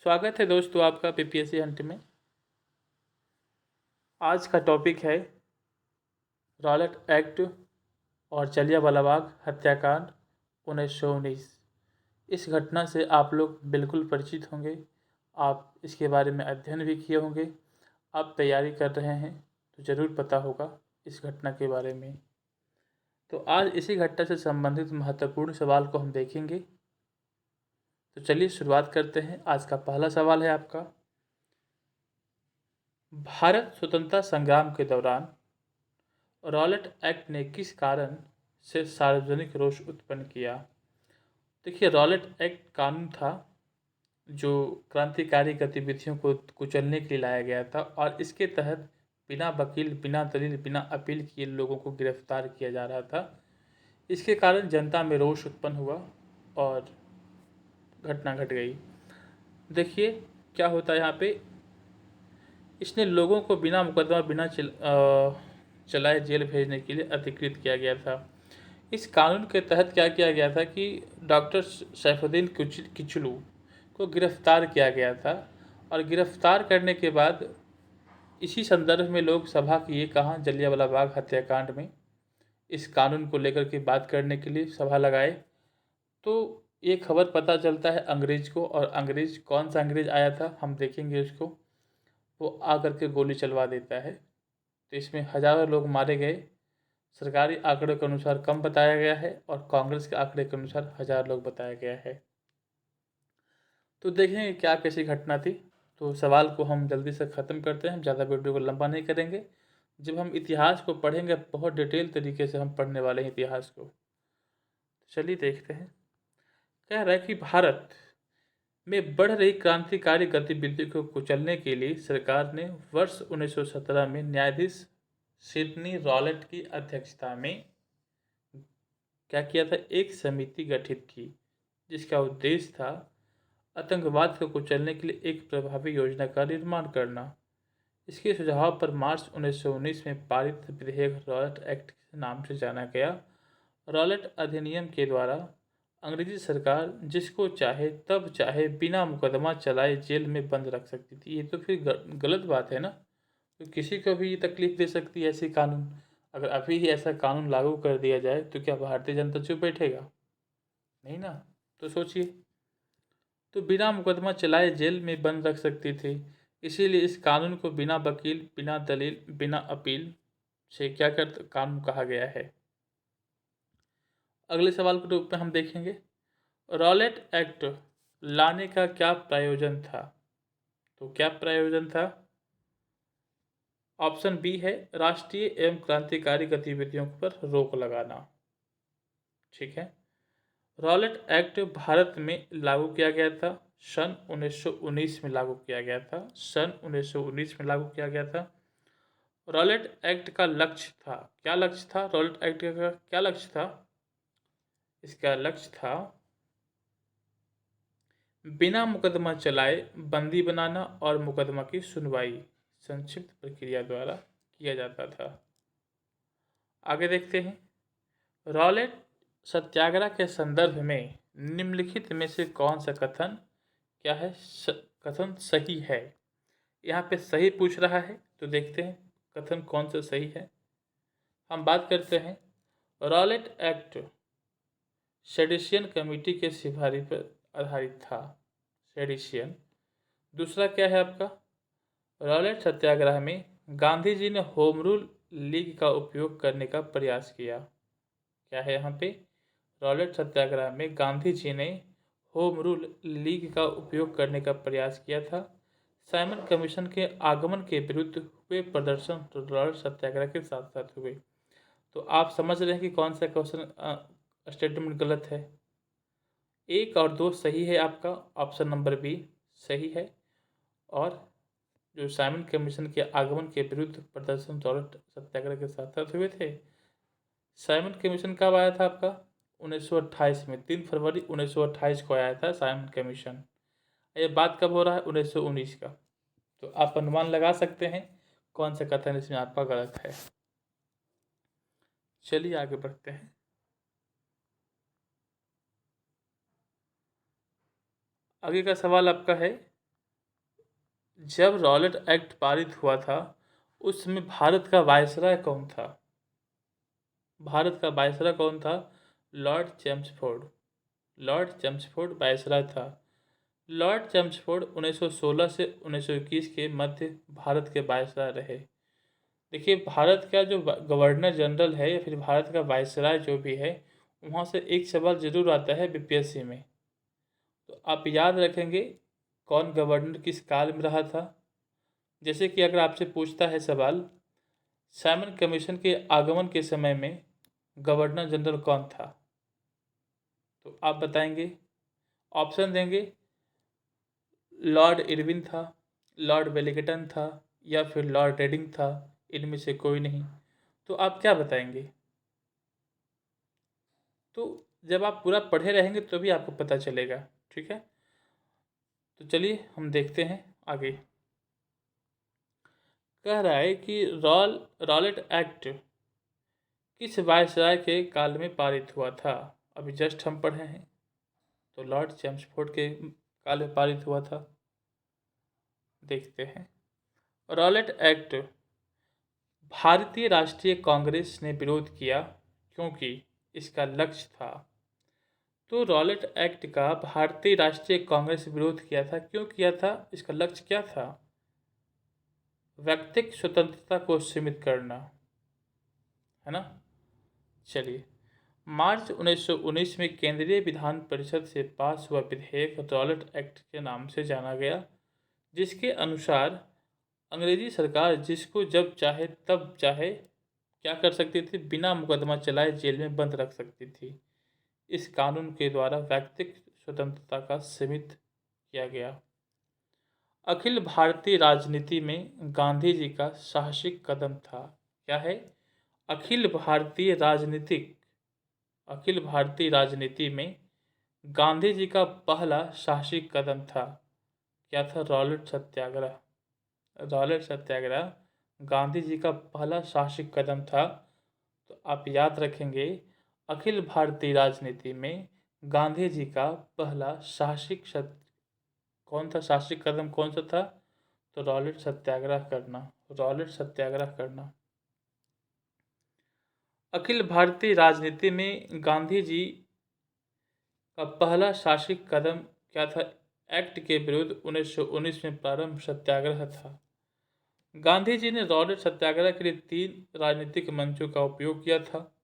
स्वागत है दोस्तों आपका पीपीएससी हंट में। आज का टॉपिक है रॉलेट एक्ट और जलियांवाला बाग हत्याकांड 1919। इस घटना से आप लोग बिल्कुल परिचित होंगे। आप इसके बारे में अध्ययन भी किए होंगे। आप तैयारी कर रहे हैं तो ज़रूर पता होगा इस घटना के बारे में। तो आज इसी घटना से संबंधित महत्वपूर्ण सवाल को हम देखेंगे। तो चलिए शुरुआत करते हैं। आज का पहला सवाल है आपका, भारत स्वतंत्रता संग्राम के दौरान रॉलेट एक्ट ने किस कारण से सार्वजनिक रोष उत्पन्न किया। देखिए, रॉलेट एक्ट कानून था जो क्रांतिकारी गतिविधियों को कुचलने के लिए लाया गया था और इसके तहत बिना वकील, बिना दलील, बिना अपील किए लोगों को गिरफ्तार किया जा रहा था। इसके कारण जनता में रोष उत्पन्न हुआ और घटना घट गई। देखिए क्या होता है यहाँ पे, इसने लोगों को बिना मुकदमा, बिना चलाए जेल भेजने के लिए अधिकृत किया गया था। इस कानून के तहत क्या किया गया था कि डॉक्टर सैफुद्दीन किचलू को गिरफ्तार किया गया था और गिरफ्तार करने के बाद इसी संदर्भ में लोग सभा किए कहाँ, जलियांवाला बाग हत्याकांड में इस कानून को लेकर के बात करने के लिए सभा लगाए। तो ये खबर पता चलता है अंग्रेज को, और अंग्रेज कौन सा अंग्रेज आया था हम देखेंगे उसको। वो आकर के गोली चलवा देता है। तो इसमें हज़ारों लोग मारे गए। सरकारी आंकड़ों के अनुसार कम बताया गया है और कांग्रेस के आंकड़े के अनुसार 1000 लोग बताया गया है। तो देखेंगे क्या कैसी घटना थी। तो सवाल को हम जल्दी से ख़त्म करते हैं, हम ज़्यादा वीडियो को लंबा नहीं करेंगे। जब हम इतिहास को पढ़ेंगे बहुत डिटेल तरीके से हम पढ़ने वाले हैं इतिहास को। चलिए देखते हैं। कह रहा है कि भारत में बढ़ रही क्रांतिकारी गतिविधि को कुचलने के लिए सरकार ने वर्ष 1917 में न्यायाधीश सिडनी रॉलेट की अध्यक्षता में क्या किया था, एक समिति गठित की जिसका उद्देश्य था आतंकवाद को कुचलने के लिए एक प्रभावी योजना का निर्माण करना। इसके सुझाव पर मार्च 1919 में पारित विधेयक रॉलेट एक्ट के नाम से जाना गया। रॉलेट अधिनियम के द्वारा अंग्रेजी सरकार जिसको चाहे तब चाहे बिना मुकदमा चलाए जेल में बंद रख सकती थी। ये तो फिर गलत बात है ना। तो किसी को भी ये तकलीफ दे सकती है ऐसी कानून। अगर अभी ही ऐसा कानून लागू कर दिया जाए तो क्या भारतीय जनता चुप बैठेगा? नहीं ना। तो सोचिए, तो बिना मुकदमा चलाए जेल में बंद रख सकती थी। इसीलिए इस कानून को बिना वकील, बिना दलील, बिना अपील से क्या कर कानून कहा गया है। अगले सवाल के रूप में हम देखेंगे, रॉलेट एक्ट लाने का क्या प्रयोजन था। तो क्या प्रयोजन था? ऑप्शन बी है राष्ट्रीय एवं क्रांतिकारी गतिविधियों पर रोक लगाना। ठीक है। रॉलेट एक्ट भारत में लागू किया गया था सन 1919 में लागू किया गया था। सन 1919 में लागू किया गया था। रॉलेट एक्ट का लक्ष्य था, क्या लक्ष्य था रॉलेट एक्ट का, क्या लक्ष्य था? इसका लक्ष्य था बिना मुकदमा चलाए बंदी बनाना और मुकदमा की सुनवाई संक्षिप्त प्रक्रिया द्वारा किया जाता था। आगे देखते हैं। रॉलेट सत्याग्रह के संदर्भ में निम्नलिखित में से कौन सा कथन क्या है, कथन सही है? यहाँ पे सही पूछ रहा है, तो देखते हैं कथन कौन सा सही है। हम बात करते हैं, रॉलेट एक्ट सेडिशियन कमेटी के सिफारिश पर आधारित था। सेडिशियन। दूसरा क्या है आपका, रॉलेट सत्याग्रह में गांधी जी ने होम रूल लीग का उपयोग करने का प्रयास किया। क्या है यहाँ पे, रॉलेट सत्याग्रह में गांधी जी ने होम रूल लीग का उपयोग करने का प्रयास किया था। साइमन कमीशन के आगमन के विरुद्ध हुए प्रदर्शन तो रॉलेट सत्याग्रह के साथ साथ हुए। तो आप समझ रहे हैं कि कौन सा क्वेश्चन स्टेटमेंट गलत है। 1 और 2 सही है आपका, ऑप्शन नंबर बी सही है। और जो साइमन कमीशन के आगमन के विरुद्ध प्रदर्शन रॉलेट सत्याग्रह के साथ साथ हुए थे। साइमन कमीशन कब आया था आपका? 1928 में, 3 फरवरी 1928 को आया था साइमन कमीशन। ये बात कब हो रहा है? 1919 का। तो आप अनुमान लगा सकते हैं कौन सा कथन इसमें आपका गलत है। चलिए आगे बढ़ते हैं। आगे का सवाल आपका है, जब रॉलेट एक्ट पारित हुआ था उस समय भारत का वायसराय कौन था? भारत का वायसराय कौन था? Lord Chelmsford. Lord Chelmsford viceroy था। लॉर्ड चेम्सफोर्ड 1916 से 1921 के मध्य भारत के वायसराय रहे। देखिए, भारत का जो गवर्नर जनरल है या फिर भारत का वायसराय जो भी है, वहाँ से एक सवाल जरूर आता है बीपीएससी में। तो आप याद रखेंगे कौन गवर्नर किस काल में रहा था। जैसे कि अगर आपसे पूछता है सवाल, साइमन कमीशन के आगमन के समय में गवर्नर जनरल कौन था, तो आप बताएंगे, ऑप्शन देंगे, लॉर्ड इरविन था, लॉर्ड वेलिंगटन था, या फिर लॉर्ड रेडिंग था, इनमें से कोई नहीं। तो आप क्या बताएंगे? तो जब आप पूरा पढ़े रहेंगे तो भी आपको पता चलेगा। ठीक है, तो चलिए हम देखते हैं आगे। कह रहा है कि रॉलेट एक्ट किस वायसराय के काल में पारित हुआ था? अभी जस्ट हम पढ़े हैं, तो लॉर्ड चेम्सफोर्ड के काल में पारित हुआ था। देखते हैं। रॉलेट एक्ट भारतीय राष्ट्रीय कांग्रेस ने विरोध किया क्योंकि इसका लक्ष्य था। तो रॉलेट एक्ट का भारतीय राष्ट्रीय कांग्रेस ने विरोध किया था, क्यों किया था? इसका लक्ष्य क्या था? व्यक्तिक स्वतंत्रता को सीमित करना, है ना। चलिए, मार्च 1919 में केंद्रीय विधान परिषद से पास हुआ विधेयक रॉलेट एक्ट के नाम से जाना गया, जिसके अनुसार अंग्रेजी सरकार जिसको जब चाहे तब चाहे क्या कर सकती थी? बिना मुकदमा चलाए जेल में बंद रख सकती थी। इस कानून के द्वारा व्यक्तिक स्वतंत्रता का सीमित किया गया। अखिल भारतीय राजनीति में गांधी जी का साहसिक कदम था। क्या है? अखिल भारतीय राजनीति में गांधी जी का पहला साहसिक कदम था। क्या था? रॉलेट सत्याग्रह। रॉलेट सत्याग्रह गांधी जी का पहला साहसिक कदम था। तो आप याद रखेंगे, अखिल भारतीय राजनीति में गांधी जी का पहला कौन था? साहसिक कदम कौन सा था? तो रॉलेट सत्याग्रह करना। रॉलेट सत्याग्रह करना। अखिल भारतीय राजनीति में गांधी जी का पहला साहसिक कदम क्या था? एक्ट के विरुद्ध 1919 में प्रारंभ सत्याग्रह था। गांधी जी ने रॉलेट सत्याग्रह के लिए 3 राजनीतिक मंचों का उपयोग किया था।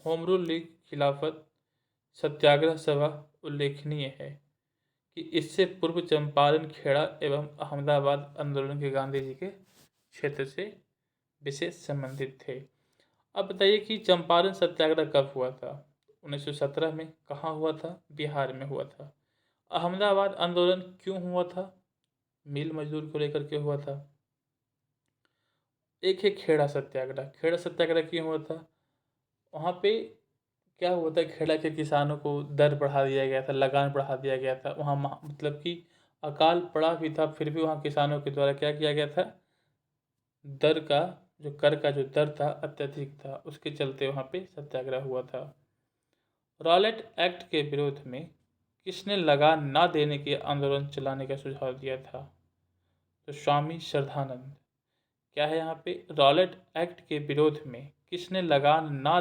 होम रूल लीग, खिलाफत सत्याग्रह सभा। उल्लेखनीय है कि इससे पूर्व चंपारण, खेड़ा एवं अहमदाबाद आंदोलन के गांधी जी के क्षेत्र से विशेष संबंधित थे। अब बताइए कि चंपारण सत्याग्रह कब हुआ था? 1917 में। कहाँ हुआ था? बिहार में हुआ था। अहमदाबाद आंदोलन क्यों हुआ था? मिल मजदूर को लेकर के हुआ था। एक है खेड़ा सत्याग्रह। खेड़ा सत्याग्रह क्यों हुआ था? वहाँ पे क्या हुआ था, खेड़ा के किसानों को दर बढ़ा दिया गया था, लगान बढ़ा दिया गया था। वहाँ मतलब कि अकाल पड़ा भी था, फिर भी वहाँ किसानों के द्वारा क्या किया गया था? दर का जो कर का जो दर था अत्यधिक था, उसके चलते वहाँ पे सत्याग्रह हुआ था। रॉलेट एक्ट के विरोध में किसने लगान ना देने के आंदोलन चलाने का सुझाव दिया था? तो स्वामी श्रद्धानंद। क्या है यहाँ पे? रॉलेट एक्ट के विरोध में किसने लगान ना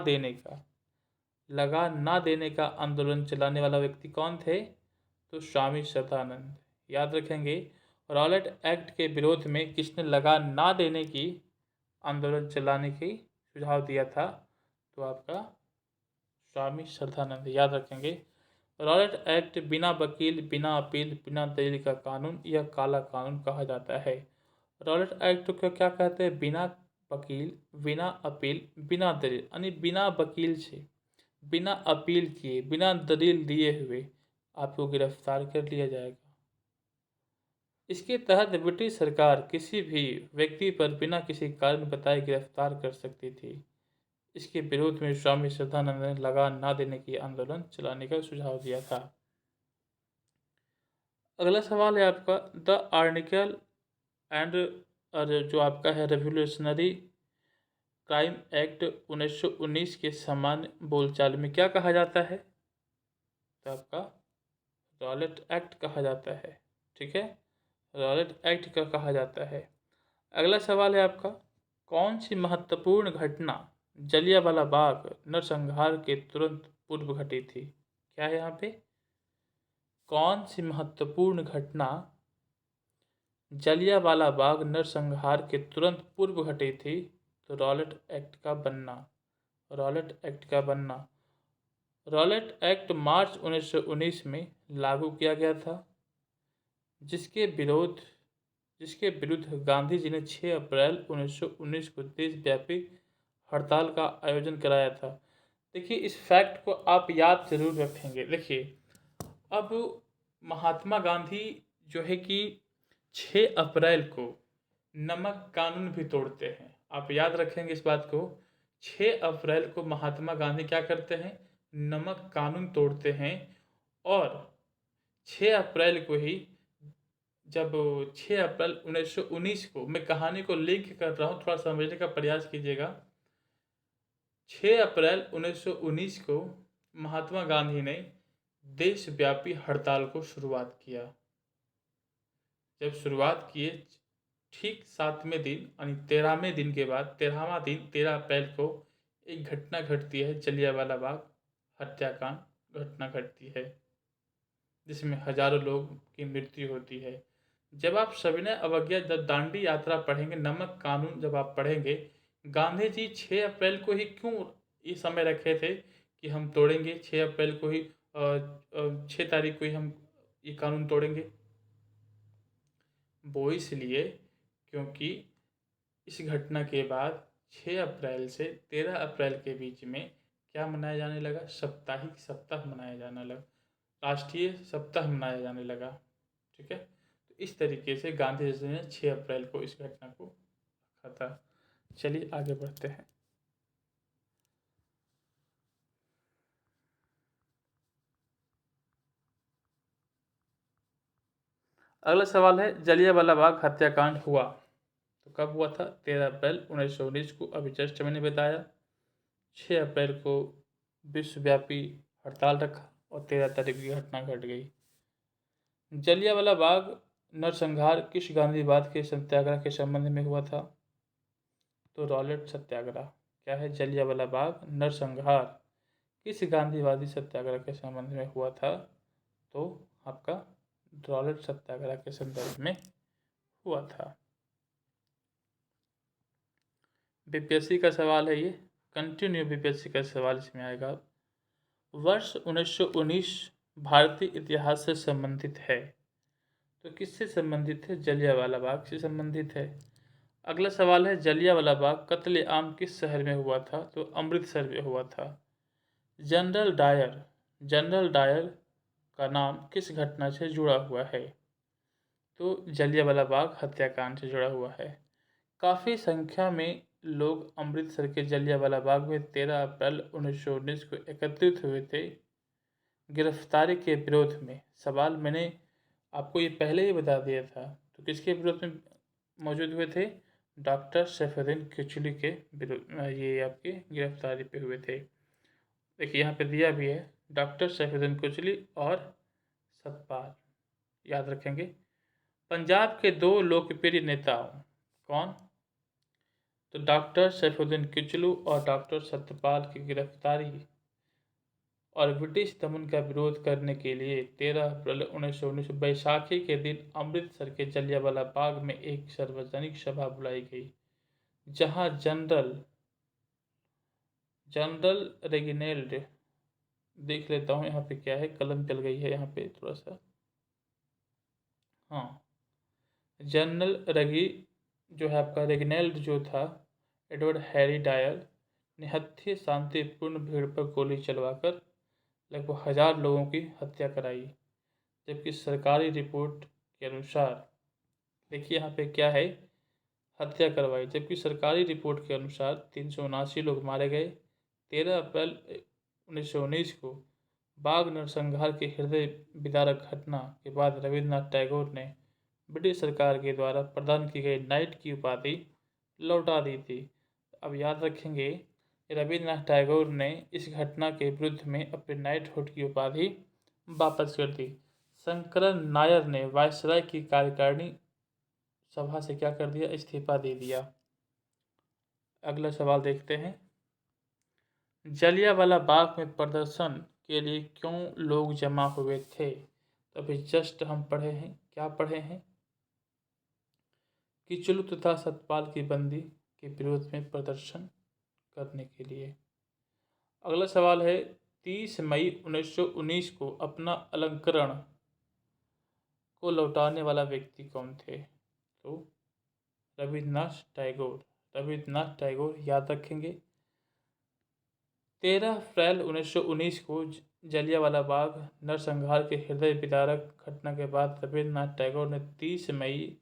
देने का आंदोलन चलाने वाला व्यक्ति कौन थे? तो स्वामी श्रद्धानंद। याद रखेंगे, रॉलेट एक्ट के विरोध में किसने लगान ना देने की आंदोलन चलाने की सुझाव दिया था? तो आपका स्वामी श्रद्धानंद। याद रखेंगे, रॉलेट एक्ट बिना वकील, बिना अपील, बिना दलील का कानून या काला कानून कहा जाता है। रॉलेट एक्ट को क्या कहते हैं? बिना वकील, बिना अपील, बिना दलील, यानी बिना वकील से, बिना अपील किए, बिना दलील दिए हुए आपको गिरफ्तार कर लिया जाएगा। इसके तहत ब्रिटिश सरकार किसी भी व्यक्ति पर बिना किसी कारण बताए गिरफ्तार कर सकती थी। इसके विरोध में स्वामी श्रद्धानंद ने लगान ना देने की आंदोलन चलाने का सुझाव दिया था। अगला सवाल है आपका, द आर्टिकल एंड जो आपका है रेवोल्यूशनरी क्राइम एक्ट 1919 के सामान्य बोलचाल में क्या कहा जाता है? तो आपका रॉलेट एक्ट कहा जाता है। ठीक है, रॉलेट एक्ट का कहा जाता है। अगला सवाल है आपका, कौन सी महत्वपूर्ण घटना जलियांवाला बाग नरसंहार के तुरंत पूर्व घटी थी? क्या है यहाँ पे? कौन सी महत्वपूर्ण घटना जलियांवाला बाग नरसंहार के तुरंत पूर्व घटी थी? तो रॉलेट एक्ट का बनना। रॉलेट एक्ट का बनना। रॉलेट एक्ट मार्च 1919 में लागू किया गया था, जिसके विरोध जिसके विरुद्ध गांधी जी ने 6 अप्रैल 1919 को देशव्यापी हड़ताल का आयोजन कराया था। देखिए, इस फैक्ट को आप याद जरूर रखेंगे। देखिए, अब महात्मा गांधी जो है कि 6 अप्रैल को नमक कानून भी तोड़ते हैं। आप याद रखेंगे इस बात को। 6 अप्रैल को महात्मा गांधी क्या करते हैं? नमक कानून तोड़ते हैं। और 6 अप्रैल को ही, जब 6 अप्रैल 1919 को, मैं कहानी को लिंक कर रहा हूँ, थोड़ा समझने का प्रयास कीजिएगा। 6 अप्रैल 1919 को महात्मा गांधी ने देशव्यापी हड़ताल को शुरुआत किया। जब शुरुआत किए, ठीक 7वें दिन यानी 13वें दिन के बाद 13वां दिन 13 अप्रैल को एक घटना घटती है, जलियांवाला बाग हत्याकांड घटना घटती है, जिसमें हजारों लोग की मृत्यु होती है। जब आप सविनय अवज्ञा, जब दांडी यात्रा पढ़ेंगे, नमक कानून जब आप पढ़ेंगे, गांधी जी 6 अप्रैल को ही क्यों ये समय रखे थे कि हम तोड़ेंगे 6 अप्रैल को ही, 6 तारीख को ही हम ये कानून तोड़ेंगे? वो इसलिए क्योंकि इस घटना के बाद 6 अप्रैल से 13 अप्रैल के बीच में क्या मनाया जाने लगा? साप्ताहिक सप्ताह मनाया जाने लगा, राष्ट्रीय सप्ताह मनाया जाने लगा। ठीक है, तो इस तरीके से गांधी जी ने 6 अप्रैल को इस घटना को रखा था। चलिए आगे बढ़ते हैं। अगला सवाल है, जलियांवाला बाग हत्याकांड हुआ तो कब हुआ था? 13 अप्रैल 1919 को। अभी जस्ट मैंने बताया। 6 अप्रैल को विश्वव्यापी हड़ताल रखा और 13 तारीख की घटना घट गई। जलियांवाला बाग नरसंहार किस गांधीवाद के सत्याग्रह के संबंध में हुआ था? तो रॉलेट सत्याग्रह। क्या है? जलियांवाला बाग नरसंहार किस गांधीवादी सत्याग्रह के संबंध में हुआ था? तो आपका रॉलेट सत्याग्रह के संदर्भ में हुआ था। बीपीएससी का सवाल है ये, कंटिन्यू बीपीएससी का सवाल इसमें आएगा। वर्ष 1919 भारतीय इतिहास से संबंधित है, तो किससे संबंधित है? जलियांवाला बाग से संबंधित है। अगला सवाल है, जलियांवाला बाग कत्लेआम किस शहर में हुआ था? तो अमृतसर में हुआ था। जनरल डायर का नाम किस घटना से जुड़ा हुआ है? तो जलियांवाला बाग हत्याकांड से जुड़ा हुआ है। काफ़ी संख्या में लोग अमृतसर के जलियांवाला बाग में 13 अप्रैल 1919 को एकत्रित हुए थे गिरफ्तारी के विरोध में। सवाल मैंने आपको ये पहले ही बता दिया था। तो किसके विरोध में मौजूद हुए थे? डॉक्टर सैफुद्दीन किचलू के विरोध, ये आपके गिरफ्तारी पे हुए थे। देखिए यहाँ पे दिया भी है, डॉक्टर सैफुद्दीन किचलू और सतपाल। याद रखेंगे। पंजाब के 2 लोकप्रिय नेताओं, कौन? तो डॉक्टर सैफुद्दीन किचलू और डॉक्टर सत्यपाल की गिरफ्तारी और ब्रिटिश दमन का विरोध करने के लिए 13 अप्रैल 1919 बैसाखी के दिन अमृतसर के जलियांवाला बाग में एक सार्वजनिक सभा बुलाई गई, जहां जनरल रेगिनेल्ड, देख लेता हूँ यहाँ पे क्या है, कलम चल गई है यहाँ पे थोड़ा सा। हाँ, जनरल रेगी जो है आपका रेगिनेल्ड जो था, एडवर्ड हैरी डायर ने हत्या शांतिपूर्ण भीड़ पर गोली चलवाकर लगभग 1000 लोगों की हत्या कराई। जबकि सरकारी रिपोर्ट के अनुसार, देखिए यहाँ पे क्या है, हत्या करवाई। जबकि सरकारी रिपोर्ट के अनुसार 379 लोग मारे गए। 13 अप्रैल 1919 को बाग नरसंहार के हृदय विदारक घटना के बाद रविन्द्रनाथ टैगोर ने ब्रिटिश सरकार के द्वारा प्रदान की गई नाइट की उपाधि लौटा दी थी। अब याद रखेंगे, रविन्द्रनाथ टैगोर ने इस घटना के विरुद्ध में अपने नाइटहुड की उपाधि वापस कर दी। शंकरन नायर ने वायसराय की कार्यकारिणी सभा से क्या कर दिया, इस्तीफा दे दिया। अगला सवाल देखते हैं, जलियांवाला बाग में प्रदर्शन के लिए क्यों लोग जमा हुए थे? तो अभी जस्ट हम पढ़े हैं, क्या पढ़े हैं कि चुलू तथा सतपाल की बंदी के विरोध में प्रदर्शन करने के लिए। अगला सवाल है, 30 मई 1919 को अपना अलंकरण को लौटाने वाला व्यक्ति कौन थे? तो रविन्द्रनाथ टैगोर। रविन्द्रनाथ टैगोर याद रखेंगे। 13 अप्रैल 1919 को जलियांवाला बाग नरसंहार के हृदय विदारक घटना के बाद रविन्द्रनाथ टैगोर ने 30 मई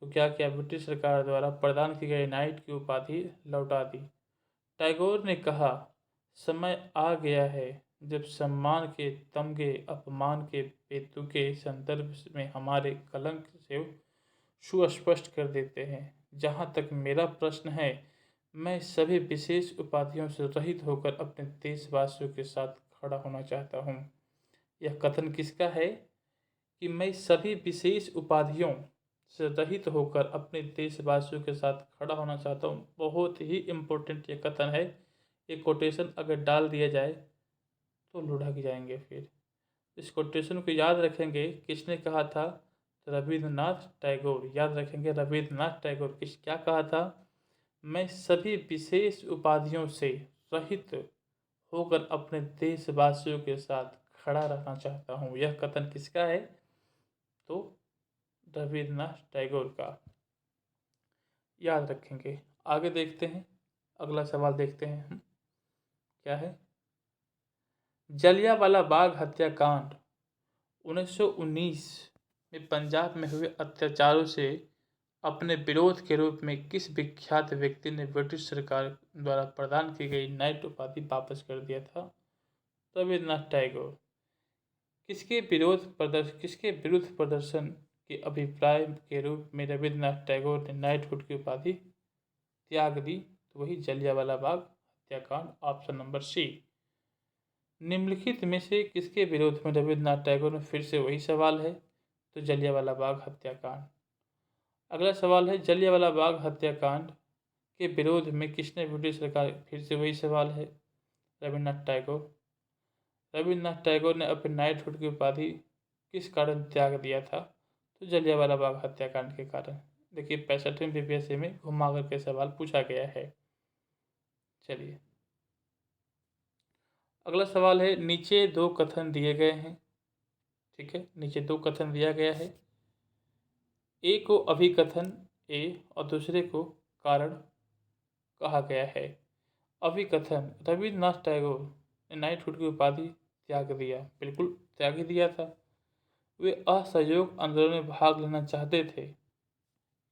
को क्या किया, ब्रिटिश सरकार द्वारा प्रदान की गई नाइट की उपाधि लौटा दी। टैगोर ने कहा, समय आ गया है जब सम्मान के तमगे अपमान के बेतुके संदर्भ में हमारे कलंक से सुस्पष्ट कर देते हैं। जहाँ तक मेरा प्रश्न है, मैं सभी विशेष उपाधियों से रहित होकर अपने देशवासियों के साथ खड़ा होना चाहता हूँ। यह कथन किसका है कि मैं सभी विशेष उपाधियों से रहित होकर अपने देशवासियों के साथ खड़ा होना चाहता हूँ। बहुत ही इम्पोर्टेंट ये कथन है। ये कोटेशन अगर डाल दिया जाए तो लुढ़क जाएंगे। फिर इस कोटेशन को याद रखेंगे, किसने कहा था? रविन्द्रनाथ टैगोर। याद रखेंगे, रविन्द्रनाथ टैगोर किस क्या कहा था? मैं सभी विशेष उपाधियों से रहित होकर अपने देशवासियों के साथ खड़ा रहना चाहता हूँ। यह कथन किसका है? तो रविन्द्रनाथ टैगोर का। याद रखेंगे। आगे देखते हैं, अगला सवाल देखते हैं हम क्या है। जलियांवाला बाग हत्याकांड 1919 में पंजाब में हुए अत्याचारों से अपने विरोध के रूप में किस विख्यात व्यक्ति ने ब्रिटिश सरकार द्वारा प्रदान की गई नाइट उपाधि वापस कर दिया था? रविन्द्रनाथ टैगोर। किसके विरुद्ध प्रदर्शन के अभिप्राय के रूप में रविन्द्रनाथ टैगोर ने नाइटहुड की उपाधि त्याग दी? तो वही जलियांवाला बाग हत्याकांड, ऑप्शन नंबर सी। निम्नलिखित में से किसके विरोध में रविन्द्रनाथ टैगोर ने, फिर से वही सवाल है, तो जलियांवाला बाग हत्याकांड। अगला सवाल है, जलियांवाला बाग हत्याकांड के विरोध में किसने ब्रिटिश सरकार, फिर से वही सवाल है, रविन्द्रनाथ टैगोर। रविन्द्रनाथ टैगोर ने अपने नाइटहुड की उपाधि किस कारण त्याग दिया था? तो जलियांवाला बाग हत्याकांड के कारण। देखिए 65वें बीपीएससी में घुमा करके सवाल पूछा गया है। चलिए अगला सवाल है, नीचे दो कथन दिए गए हैं। ठीक है, नीचे दो कथन दिया गया है। ए को अभिकथन ए और दूसरे को कारण कहा गया है। अभिकथन, रविन्द्रनाथ टैगोर ने नाइटहुड की उपाधि त्याग दिया। बिल्कुल त्याग ही दिया था। वे असहयोग आंदोलन में भाग लेना चाहते थे।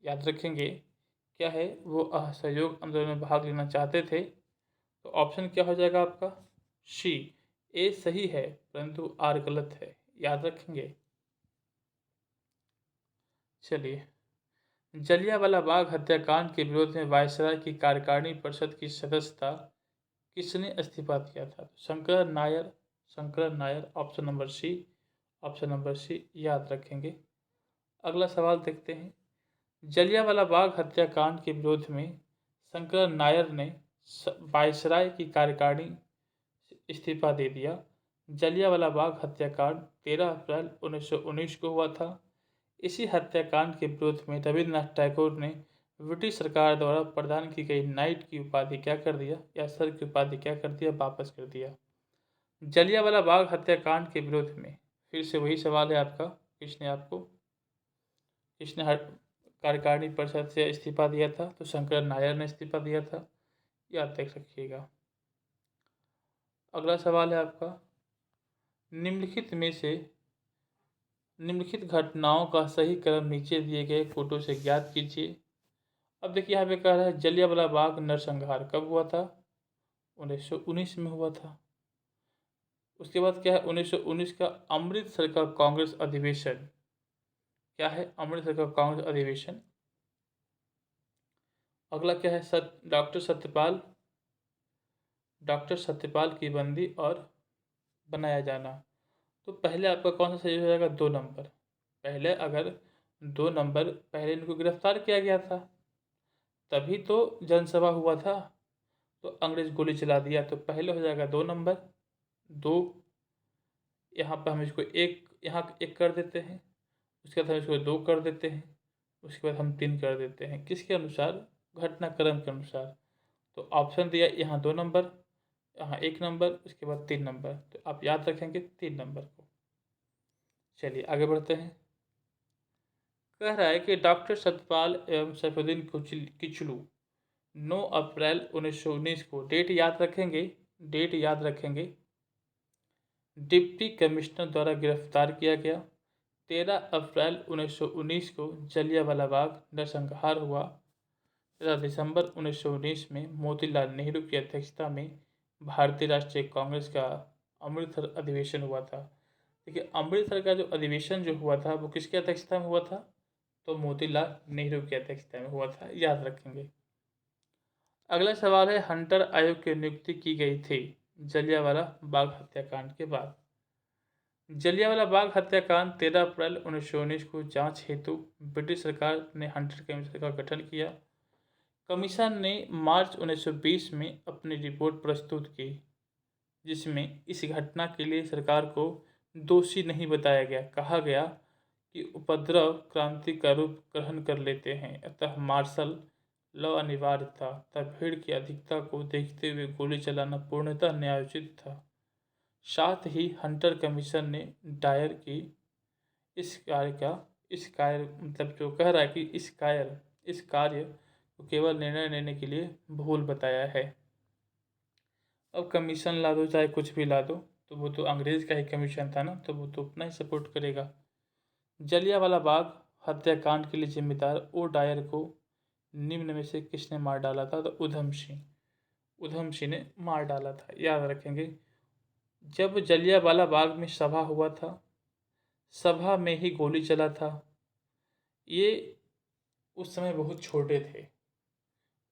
याद रखेंगे क्या है, वो असहयोग आंदोलन में भाग लेना चाहते थे। तो ऑप्शन क्या हो जाएगा आपका? सी। ए सही है परंतु आर गलत है। याद रखेंगे। चलिए, जलियांवाला बाग हत्याकांड के विरोध में वायसराय की कार्यकारिणी परिषद की सदस्यता किसने इस्तीफा दिया था? Shankar Nair. Shankar Nair, option number C. Option number C याद रखेंगे। अगला सवाल देखते हैं, जलियांवाला बाग हत्याकांड के विरोध में शंकर नायर ने वायसराय की कार्यकारिणी इस्तीफा दे दिया। जलियांवाला बाग हत्याकांड 13 अप्रैल 1919 को हुआ था। इसी हत्याकांड के विरोध में रविन्द्रनाथ टैगोर ने ब्रिटिश सरकार द्वारा प्रदान की गई नाइट की उपाधि क्या कर दिया, या सर की उपाधि क्या कर दिया, वापस कर दिया। जलियांवाला बाग हत्याकांड के विरोध में फिर से वही सवाल है आपका, किसने कार्यकारिणी परिषद से इस्तीफा दिया था? तो शंकर नायर ने इस्तीफा दिया था। याद देख रखिएगा। अगला सवाल है आपका, निम्नलिखित घटनाओं का सही क्रम नीचे दिए गए फोटो से ज्ञात कीजिए। अब देखिए यहाँ पे कह रहा है जलियांवाला बाग नरसंहार कब हुआ था? 1919 में हुआ था। उसके बाद क्या है, 1919 का अमृतसर का कांग्रेस अधिवेशन। क्या है? अमृतसर का कांग्रेस अधिवेशन। अगला क्या है, डॉक्टर सत्यपाल की बंदी और बनाया जाना। तो पहले आपका कौन सा सही हो जाएगा? 2 नंबर। पहले अगर 2 नंबर पहले इनको गिरफ्तार किया गया था, तभी तो जनसभा हुआ था, तो अंग्रेज गोली चला दिया, तो पहले हो जाएगा 2 नंबर। 2 यहाँ पर हम इसको 1 यहाँ 1 कर देते हैं, उसके बाद हम इसको 2 कर देते हैं, उसके बाद हम 3 कर देते हैं, किसके अनुसार? घटनाक्रम के अनुसार। तो ऑप्शन दिया यहाँ 2 नंबर, यहाँ 1 नंबर, उसके बाद 3 नंबर, तो आप याद रखेंगे 3 नंबर को। चलिए आगे बढ़ते हैं। कह रहा है कि डॉक्टर सतपाल एवं सैफुद्दीन किचलू 9 अप्रैल 1919 को, डेट याद रखेंगे, डेट याद रखेंगे, डिप्टी कमिश्नर द्वारा गिरफ्तार किया गया। 13 अप्रैल 1919 को जलियांवाला बाग नरसंहार हुआ। 13 दिसंबर 1919 में मोतीलाल नेहरू की अध्यक्षता में भारतीय राष्ट्रीय कांग्रेस का अमृतसर अधिवेशन हुआ था। देखिए अमृतसर का जो अधिवेशन जो हुआ था वो किसकी अध्यक्षता में हुआ था? तो मोतीलाल नेहरू की अध्यक्षता में हुआ था, याद रखेंगे। अगला सवाल है, हंटर आयोग की नियुक्ति की गई थी जलियांवाला बाग हत्याकांड के बाद। जलियांवाला बाग हत्याकांड 13 अप्रैल 1919 को जांच हेतु ब्रिटिश सरकार ने हंटर कमीशन का गठन किया। कमीशन ने मार्च 1920 में अपनी रिपोर्ट प्रस्तुत की, जिसमें इस घटना के लिए सरकार को दोषी नहीं बताया गया। कहा गया कि उपद्रव क्रांति का रूप ग्रहण कर लेते हैं, अतः मार्शल लॉ अनिवार्य था, तब भीड़ की अधिकता को देखते हुए गोली चलाना पूर्णतः न्यायोचित था। साथ ही हंटर कमीशन ने डायर की इस कार्य मतलब जो कह रहा है कि इस कार्य को केवल निर्णय लेने के लिए भूल बताया है। अब कमीशन ला दो चाहे कुछ भी ला दो, तो वो तो अंग्रेज का ही कमीशन था ना, तो वो तो अपना ही सपोर्ट करेगा। जलियांवाला बाग हत्याकांड के लिए जिम्मेदार ओ डायर को निम्न में से किसने मार डाला था? तो उधम सिंह ने मार डाला था, याद रखेंगे। जब जलियांवाला बाग में सभा हुआ था, सभा में ही गोली चला था। ये उस समय बहुत छोटे थे,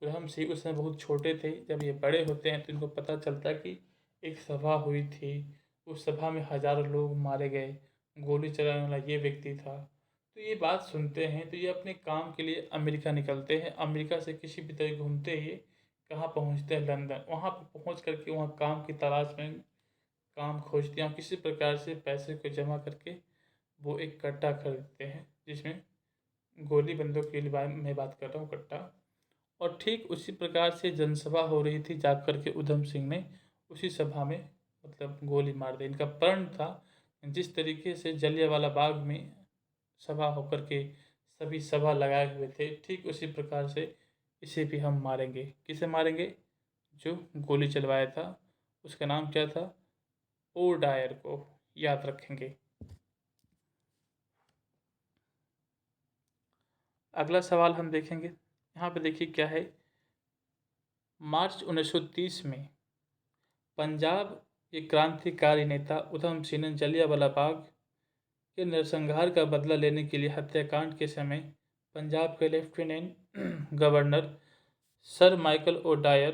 उधम सिंह उस समय बहुत छोटे थे। जब ये बड़े होते हैं तो इनको पता चलता है कि एक सभा हुई थी, उस सभा में हजारों लोग मारे गए, गोली चलाने वाला ये व्यक्ति था। तो ये बात सुनते हैं तो ये अपने काम के लिए अमेरिका निकलते हैं। अमेरिका से किसी भी तरह घूमते ही कहाँ पहुँचते हैं? लंदन। वहाँ पर पहुँच करके वहाँ काम की तलाश में काम खोजते हैं और किसी प्रकार से पैसे को जमा करके वो एक कट्टा खरीदते हैं, जिसमें गोली बंदूक की मैं बात कर रहा हूँ, कट्टा। और ठीक उसी प्रकार से जनसभा हो रही थी, जा कर के उधम सिंह ने उसी सभा में मतलब गोली मार दी। इनका प्रण था, जिस तरीके से जलियांवाला बाग में सभा होकर के सभी सभा लगाए हुए थे, ठीक उसी प्रकार से इसे भी हम मारेंगे। किसे मारेंगे? जो गोली चलवाया था, उसका नाम क्या था? ओ डायर को, याद रखेंगे। अगला सवाल हम देखेंगे, यहाँ पे देखिए क्या है। मार्च 1930 में पंजाब के क्रांतिकारी नेता उधम सिंह ने जलियांवाला बाग के नरसंहार का बदला लेने के लिए हत्याकांड के समय पंजाब के lieutenant governor sir Michael O'Dwyer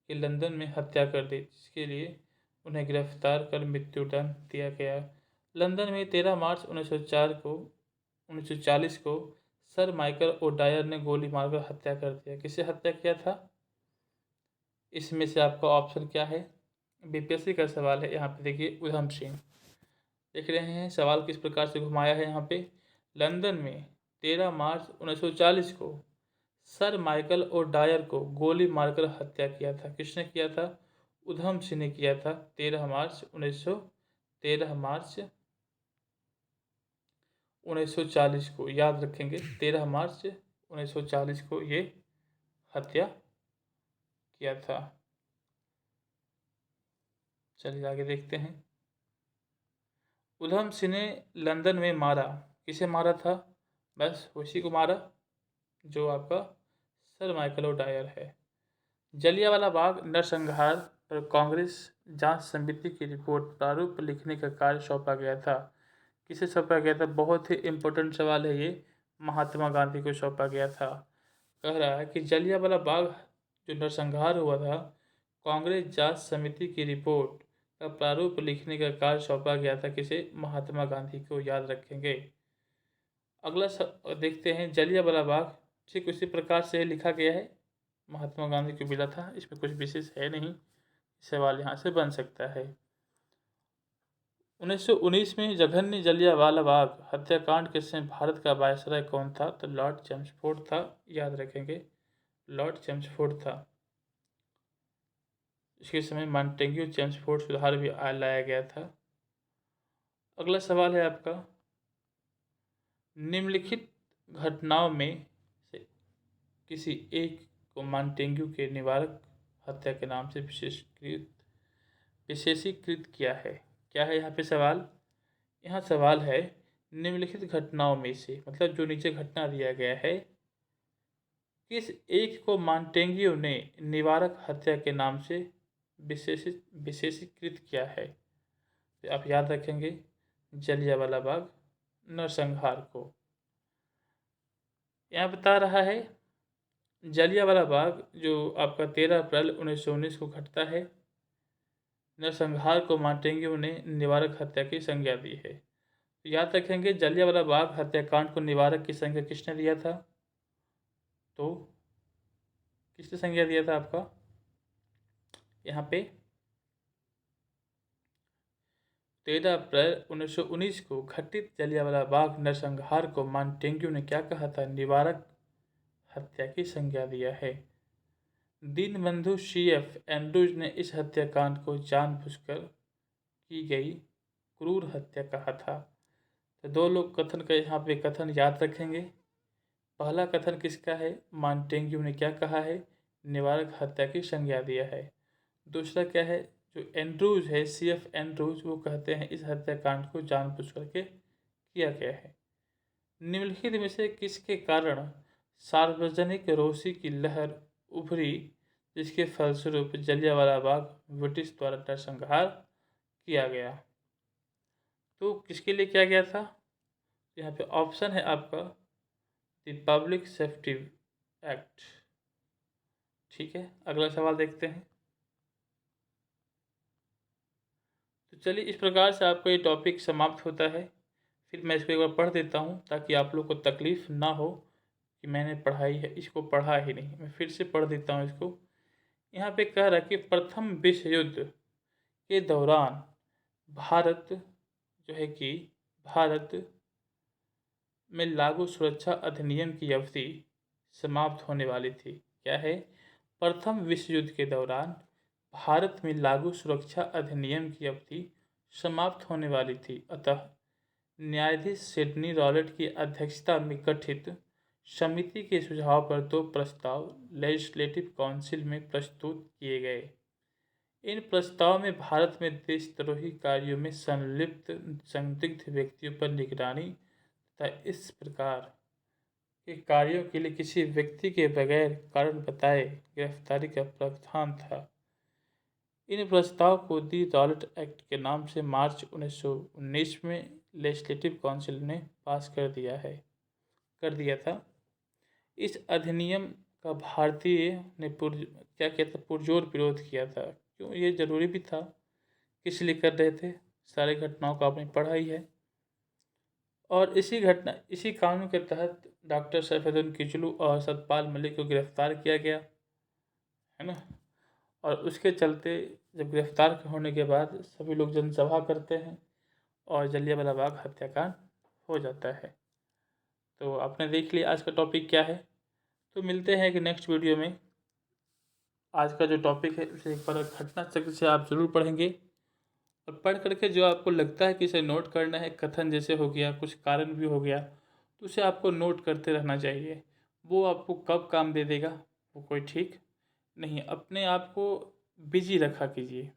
की लंदन में हत्या कर दी, जिसके लिए उन्हें गिरफ्तार कर मृत्युदंड दिया गया। लंदन में 13 मार्च 1940 को सर माइकल ओ डायर ने गोली मारकर हत्या कर दिया। किसे हत्या किया था? इसमें से आपका ऑप्शन क्या है? बीपीएससी का सवाल है। यहाँ पे देखिए उधम सिंह, देख रहे हैं सवाल किस प्रकार से घुमाया है। यहाँ पे लंदन में 13 मार्च 1940 को सर माइकल ओ डायर को गोली मारकर हत्या किया था। किसने किया था? उधम सिंह ने किया था। 13 मार्च 1940 को, याद रखेंगे। 13 मार्च 1940 को ये हत्या किया था। चलिए आगे देखते हैं। उधम सिंह ने लंदन में मारा, किसे मारा था? बस उसी को मारा जो आपका सर माइकल ओ डायर है। जलियांवाला बाग नरसंहार पर कांग्रेस जांच समिति की रिपोर्ट प्रारूप लिखने का कार्य सौंपा गया था। किसे सौंपा गया था? बहुत ही इम्पोर्टेंट सवाल है ये। महात्मा गांधी को सौंपा गया था। कह रहा है कि जलियांवाला बाग जो नरसंहार हुआ था, कांग्रेस जांच समिति की रिपोर्ट का प्रारूप लिखने का कार्य सौंपा गया था। किसे? महात्मा गांधी को, याद रखेंगे। अगला देखते हैं जलियांवाला बाग। ठीक उसी प्रकार से लिखा गया है, महात्मा गांधी को मिला था, इसमें कुछ विशेष है नहीं। सवाल यहाँ से बन सकता है। 1919 में जघन्य जलियांवाला बाग हत्याकांड के समय भारत का वायसराय कौन था? तो लॉर्ड चेम्सफोर्ड था, याद रखेंगे, लॉर्ड चेम्सफोर्ड था। इसके समय मॉन्टेग्यू चेम्सफोर्ड सुधार भी लाया गया था। अगला सवाल है आपका, निम्नलिखित घटनाओं में से किसी एक को मॉन्टेग्यू के निवारक हत्या के नाम से विशेषीकृत किया है? क्या है यहाँ पे सवाल? यहाँ सवाल है, निम्नलिखित घटनाओं में से, मतलब जो नीचे घटना दिया गया है, किस एक को मॉन्टेग्यू ने निवारक हत्या के नाम से विशेषीकृत किया है? तो आप याद रखेंगे, जलियांवाला बाग नरसंहार को। यहाँ बता रहा है, जलियांवाला बाग जो आपका 13 अप्रैल 1919 को घटता है, नरसंहार को मॉन्टेग्यू ने निवारक हत्या की संज्ञा दी है। तो याद रखेंगे, जलियांवाला बाग हत्याकांड को निवारक की संज्ञा किसने दिया था? तो किसने संज्ञा दिया था आपका यहाँ पे? 13 अप्रैल 1919 को घटित जलियांवाला बाग नरसंहार को मॉन्टेग्यू ने क्या कहा था? निवारक हत्या की संज्ञा दिया है। दीनबंधु CF एंड्रूज ने इस हत्याकांड को जानबूझकर की गई क्रूर हत्या कहा था। तो दो लोग कथन का यहाँ पे कथन याद रखेंगे। पहला कथन किसका है? मॉन्टेग्यू ने क्या कहा है? निवारक हत्या की संज्ञा दिया है। दूसरा क्या है? जो एंड्रूज है, CF एंड्रूज, वो कहते हैं इस हत्याकांड को जानबूझ करके किया गया है। निम्नलिखित में से किसके कारण सार्वजनिक रोषी की लहर उभरी, जिसके फलस्वरूप जलियांवाला बाग ब्रिटिश द्वारा नरसंहार किया गया? तो किसके लिए किया गया था? यहाँ पे ऑप्शन है आपका द पब्लिक सेफ्टी एक्ट। ठीक है, अगला सवाल देखते हैं। तो चलिए, इस प्रकार से आपका ये टॉपिक समाप्त होता है। फिर मैं इसको एक बार पढ़ देता हूँ ताकि आप लोग को तकलीफ ना हो कि मैंने पढ़ाई है, इसको पढ़ा ही नहीं। मैं फिर से पढ़ देता हूँ इसको। यहाँ पे कह रहा है कि प्रथम विश्व युद्ध के दौरान भारत जो है कि भारत में लागू सुरक्षा अधिनियम की अवधि समाप्त होने वाली थी। क्या है? प्रथम विश्व युद्ध के दौरान भारत में लागू सुरक्षा अधिनियम की अवधि समाप्त होने वाली थी। अतः न्यायाधीश सिडनी रॉलेट की अध्यक्षता में गठित समिति के सुझाव पर दो प्रस्ताव लेजिस्लेटिव काउंसिल में प्रस्तुत किए गए। इन प्रस्ताव में भारत में देशद्रोही कार्यों में संलिप्त संदिग्ध व्यक्तियों पर निगरानी तथा इस प्रकार के कार्यों के लिए किसी व्यक्ति के बगैर कारण बताए गिरफ्तारी का प्रावधान था। इन प्रस्ताव को दी रॉलेट एक्ट के नाम से मार्च 1919 में लेजिस्लेटिव काउंसिल ने पास कर दिया था। इस अधिनियम का भारतीय ने क्या किया था? पुरजोर विरोध किया था। क्यों ये जरूरी भी था? किस लिए कर रहे थे? सारी घटनाओं को आपने पढ़ा ही है। और इसी कानून के तहत डॉक्टर सैफुद्दीन किचलू और सतपाल मलिक को गिरफ्तार किया गया, है ना। और उसके चलते जब गिरफ्तार होने के बाद सभी लोग जनसभा करते हैं और जलियांवाला बाग हत्याकांड हो जाता है। तो आपने देख लिया आज का टॉपिक क्या है। तो मिलते हैं एक नेक्स्ट वीडियो में। आज का जो टॉपिक है उसे एक बार घटना चक्र से आप ज़रूर पढ़ेंगे, और पढ़ करके जो आपको लगता है कि इसे नोट करना है, कथन जैसे हो गया, कुछ कारण भी हो गया, तो उसे आपको नोट करते रहना चाहिए। वो आपको कब काम दे देगा वो कोई ठीक नहीं। अपने आप को बिजी रखा कीजिए।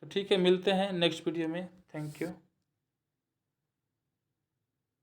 तो ठीक है, मिलते हैं नेक्स्ट वीडियो में। Thank you.